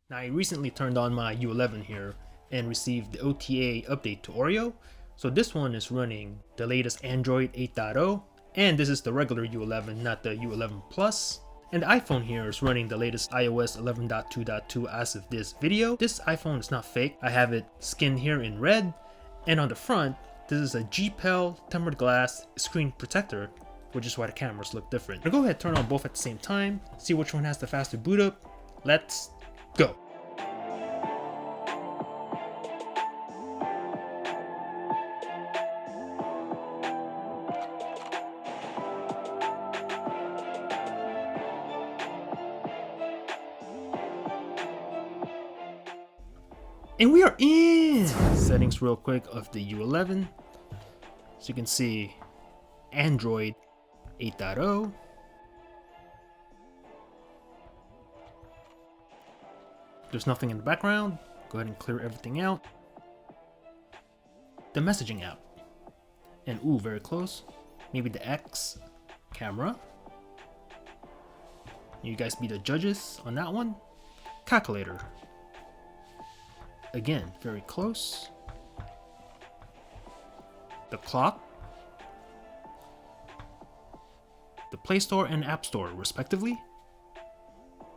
Now, I recently turned on my U11 here and received the OTA update to Oreo. So this one is running the latest Android 8.0, and this is the regular U11, not the U11 Plus. And the iPhone here is running the latest iOS 11.2.2 as of this video. This iPhone is not fake. I have it skinned here in red, and on the front, this is a G-Pel tempered glass screen protector, which is why the cameras look different. I'll go ahead and turn on both at the same time, see which one has the faster boot up. Let's go. And we are in! Settings real quick of the U11. So you can see Android 8.0. There's nothing in the background. Go ahead and clear everything out. The messaging app. And ooh, very close. Maybe the X camera. You guys be the judges on that one. Calculator. Again, very close. The clock. The Play Store and App Store, respectively.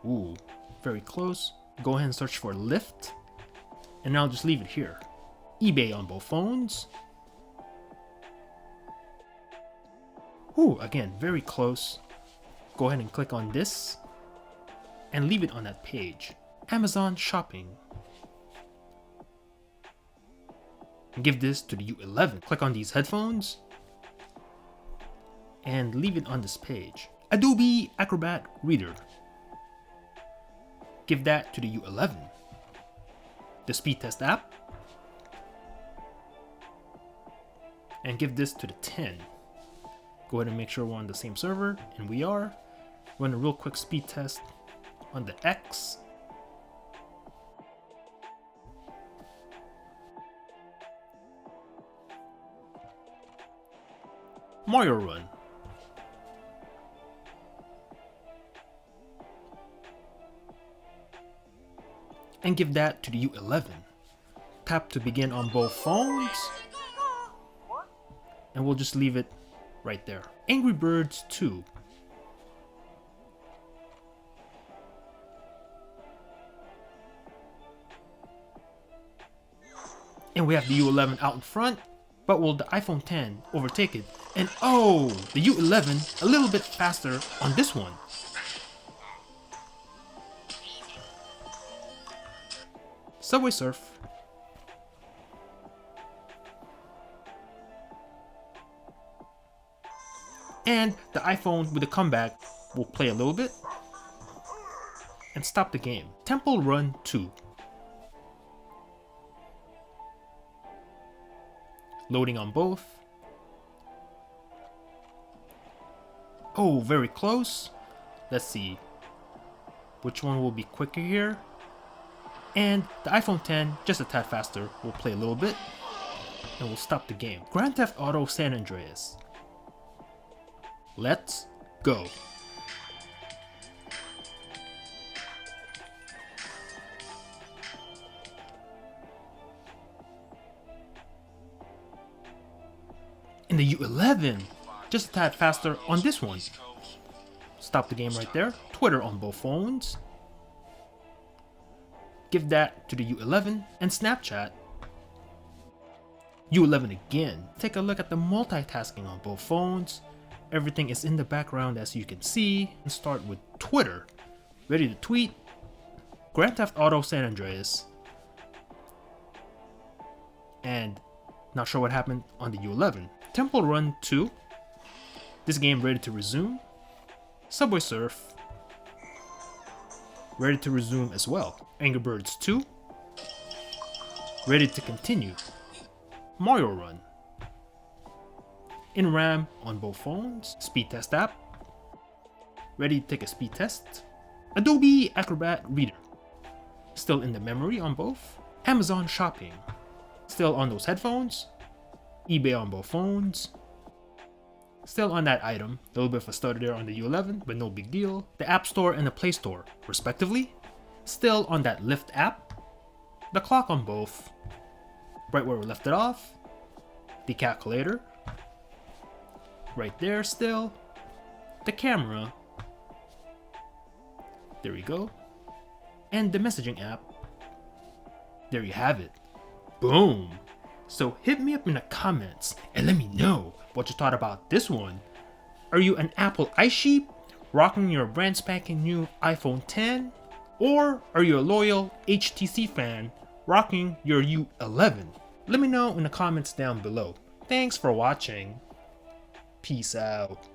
Ooh, very close. Go ahead and search for Lyft. And now just leave it here. eBay on both phones. Ooh, again, very close. Go ahead and click on this. And leave it on that page. Amazon Shopping. And give this to the U11. Click on these headphones and leave it on this page. Adobe Acrobat Reader. Give that to the U11. The speed test app. And give this to the 10. Go ahead and make sure we're on the same server, and we are. Run a real quick speed test on the X. Mario Run. And give that to the U11. Tap to begin on both phones. And we'll just leave it right there. Angry Birds 2. And we have the U11 out in front. But will the iPhone 10 overtake it? And oh, the U11 a little bit faster on this one. Subway Surf. And the iPhone with the comeback will play a little bit and stop the game. Temple Run 2. Loading on both. Oh, very close. Let's see which one will be quicker here. And the iPhone 10, just a tad faster, will play a little bit and will stop the game. Grand Theft Auto San Andreas. Let's go. And the U11, just a tad faster on this one. Stop the game right there. Twitter on both phones. Give that to the U11 and Snapchat. U11 again. Take a look at the multitasking on both phones. Everything is in the background as you can see. And start with Twitter. Ready to tweet. Grand Theft Auto San Andreas. And not sure what happened on the U11. Temple Run 2. This game ready to resume. Subway Surf. Ready to resume as well. Angry Birds 2. Ready to continue. Mario Run. In RAM on both phones. Speed test app. Ready to take a speed test. Adobe Acrobat Reader. Still in the memory on both. Amazon Shopping. Still on those headphones. eBay on both phones. Still on that item, a little bit of a stutter there on the U11, but no big deal. The App Store and the Play Store, respectively. Still on that lift app, the clock on both, right where we left it off, the calculator, right there still, the camera, there we go, and the messaging app. There you have it. Boom! So hit me up in the comments and let me know what you thought about this one. Are you an Apple ice sheep, rocking your brand spanking new iPhone 10? Or are you a loyal HTC fan, rocking your U11? Let me know in the comments down below. Thanks for watching. Peace out.